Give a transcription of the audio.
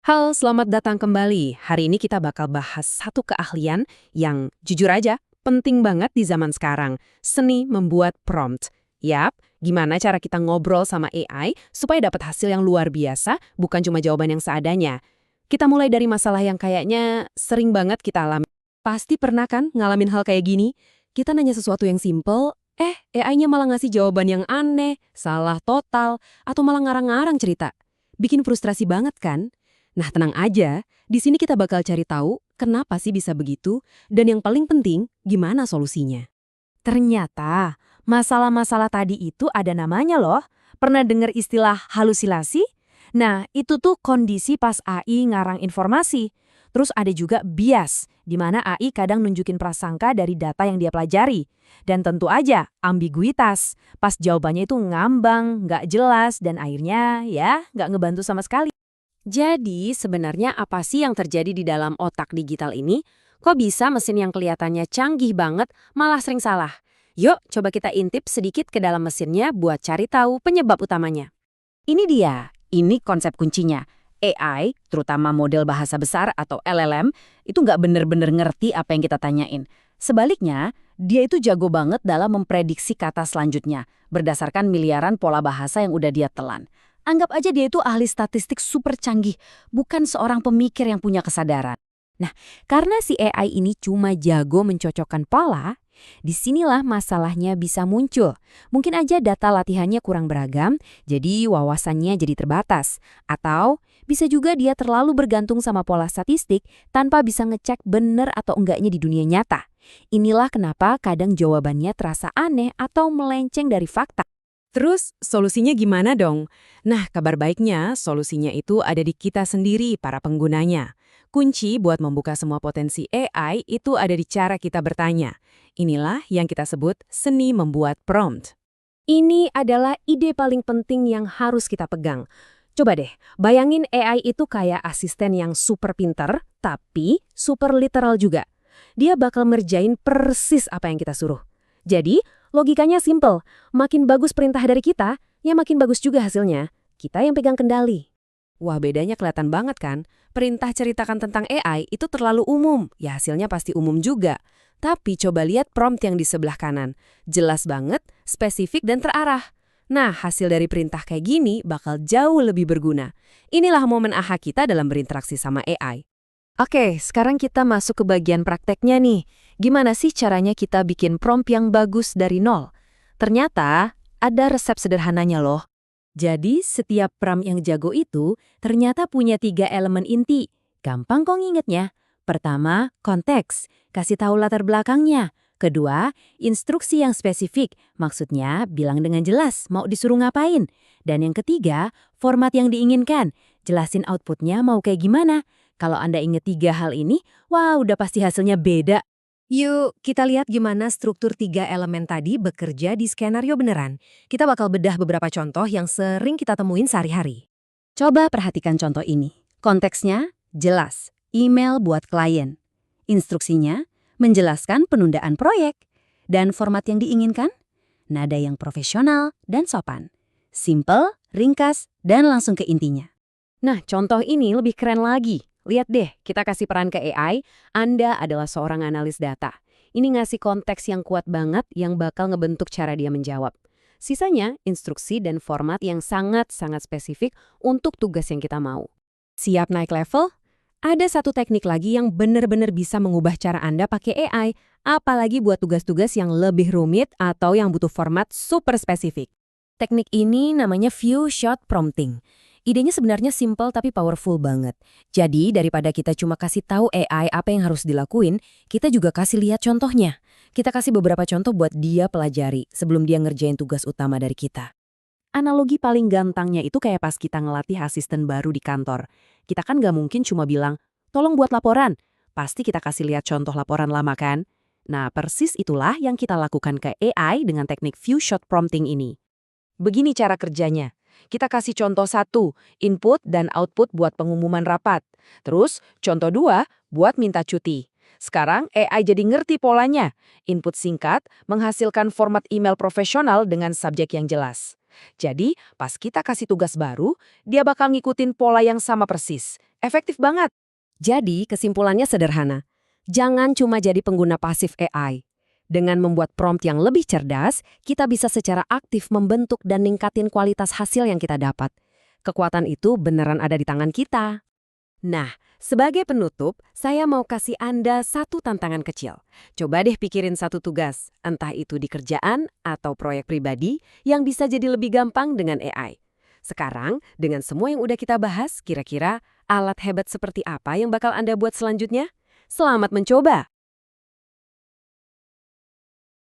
Halo, selamat datang kembali. Hari ini kita bakal bahas satu keahlian yang jujur aja penting banget di zaman sekarang, seni membuat prompt. Yap, gimana cara kita ngobrol sama AI supaya dapat hasil yang luar biasa, bukan cuma jawaban yang seadanya. Kita mulai dari masalah yang kayaknya sering banget kita alami. Pasti pernah kan ngalamin hal kayak gini? Kita nanya sesuatu yang simple, AI-nya malah ngasih jawaban yang aneh, salah total, atau malah ngarang-ngarang cerita. Bikin frustrasi banget kan? Nah, tenang aja. Di sini kita bakal cari tahu kenapa sih bisa begitu dan yang paling penting, gimana solusinya. Ternyata, masalah-masalah tadi itu ada namanya loh. Pernah dengar istilah halusinasi? Nah, itu tuh kondisi pas AI ngarang informasi. Terus ada juga bias, di mana AI kadang nunjukin prasangka dari data yang dia pelajari. Dan tentu aja, ambiguitas. Pas jawabannya itu ngambang, nggak jelas, dan akhirnya ya nggak ngebantu sama sekali. Jadi, sebenarnya apa sih yang terjadi di dalam otak digital ini? Kok bisa mesin yang kelihatannya canggih banget malah sering salah? Yuk, coba kita intip sedikit ke dalam mesinnya buat cari tahu penyebab utamanya. Ini dia, ini konsep kuncinya. AI, terutama model bahasa besar atau LLM, itu nggak bener-bener ngerti apa yang kita tanyain. Sebaliknya, dia itu jago banget dalam memprediksi kata selanjutnya, berdasarkan miliaran pola bahasa yang udah dia telan. Anggap aja dia itu ahli statistik super canggih, bukan seorang pemikir yang punya kesadaran. Nah, karena si AI ini cuma jago mencocokkan pola, disinilah masalahnya bisa muncul. Mungkin aja data latihannya kurang beragam, jadi wawasannya jadi terbatas. Atau bisa juga dia terlalu bergantung sama pola statistik tanpa bisa ngecek bener atau enggaknya di dunia nyata. Inilah kenapa kadang jawabannya terasa aneh atau melenceng dari fakta. Terus, solusinya gimana dong? Nah, kabar baiknya, solusinya itu ada di kita sendiri, para penggunanya. Kunci buat membuka semua potensi AI itu ada di cara kita bertanya. Inilah yang kita sebut seni membuat prompt. Ini adalah ide paling penting yang harus kita pegang. Coba deh, bayangin AI itu kayak asisten yang super pinter, tapi super literal juga. Dia bakal ngerjain persis apa yang kita suruh. Jadi, logikanya simple. Makin bagus perintah dari kita, ya makin bagus juga hasilnya. Kita yang pegang kendali. Wah, bedanya kelihatan banget kan? Perintah ceritakan tentang AI itu terlalu umum, ya hasilnya pasti umum juga. Tapi coba lihat prompt yang di sebelah kanan. Jelas banget, spesifik dan terarah. Nah, hasil dari perintah kayak gini bakal jauh lebih berguna. Inilah momen aha kita dalam berinteraksi sama AI. Oke, sekarang kita masuk ke bagian prakteknya nih. Gimana sih caranya kita bikin prompt yang bagus dari nol? Ternyata ada resep sederhananya loh. Jadi, setiap prompt yang jago itu ternyata punya 3 elemen inti. Gampang kok ngingetnya. Pertama, konteks. Kasih tahu latar belakangnya. Kedua, instruksi yang spesifik. Maksudnya, bilang dengan jelas mau disuruh ngapain. Dan yang ketiga, format yang diinginkan. Jelasin outputnya mau kayak gimana. Kalau Anda ingat 3 hal ini, wah udah pasti hasilnya beda. Yuk, kita lihat gimana struktur 3 elemen tadi bekerja di skenario beneran. Kita bakal bedah beberapa contoh yang sering kita temuin sehari-hari. Coba perhatikan contoh ini. Konteksnya jelas, email buat klien. Instruksinya menjelaskan penundaan proyek. Dan format yang diinginkan? Nada yang profesional dan sopan. Simple, ringkas, dan langsung ke intinya. Nah, contoh ini lebih keren lagi. Lihat deh, kita kasih peran ke AI, Anda adalah seorang analis data. Ini ngasih konteks yang kuat banget yang bakal ngebentuk cara dia menjawab. Sisanya, instruksi dan format yang sangat-sangat spesifik untuk tugas yang kita mau. Siap naik level? Ada satu teknik lagi yang benar-benar bisa mengubah cara Anda pakai AI, apalagi buat tugas-tugas yang lebih rumit atau yang butuh format super spesifik. Teknik ini namanya few shot prompting. Idenya sebenarnya simple tapi powerful banget. Jadi daripada kita cuma kasih tahu AI apa yang harus dilakuin, kita juga kasih lihat contohnya. Kita kasih beberapa contoh buat dia pelajari sebelum dia ngerjain tugas utama dari kita. Analogi paling gampangnya itu kayak pas kita ngelatih asisten baru di kantor. Kita kan nggak mungkin cuma bilang, tolong buat laporan. Pasti kita kasih lihat contoh laporan lama kan? Nah, persis itulah yang kita lakukan ke AI dengan teknik few shot prompting ini. Begini cara kerjanya. Kita kasih contoh 1, input dan output buat pengumuman rapat. Terus, contoh 2, buat minta cuti. Sekarang AI jadi ngerti polanya. Input singkat menghasilkan format email profesional dengan subjek yang jelas. Jadi, pas kita kasih tugas baru, dia bakal ngikutin pola yang sama persis. Efektif banget. Jadi, kesimpulannya sederhana. Jangan cuma jadi pengguna pasif AI. Dengan membuat prompt yang lebih cerdas, kita bisa secara aktif membentuk dan ningkatin kualitas hasil yang kita dapat. Kekuatan itu beneran ada di tangan kita. Nah, sebagai penutup, saya mau kasih Anda satu tantangan kecil. Coba deh pikirin satu tugas, entah itu di kerjaan atau proyek pribadi, yang bisa jadi lebih gampang dengan AI. Sekarang, dengan semua yang udah kita bahas, kira-kira alat hebat seperti apa yang bakal Anda buat selanjutnya? Selamat mencoba!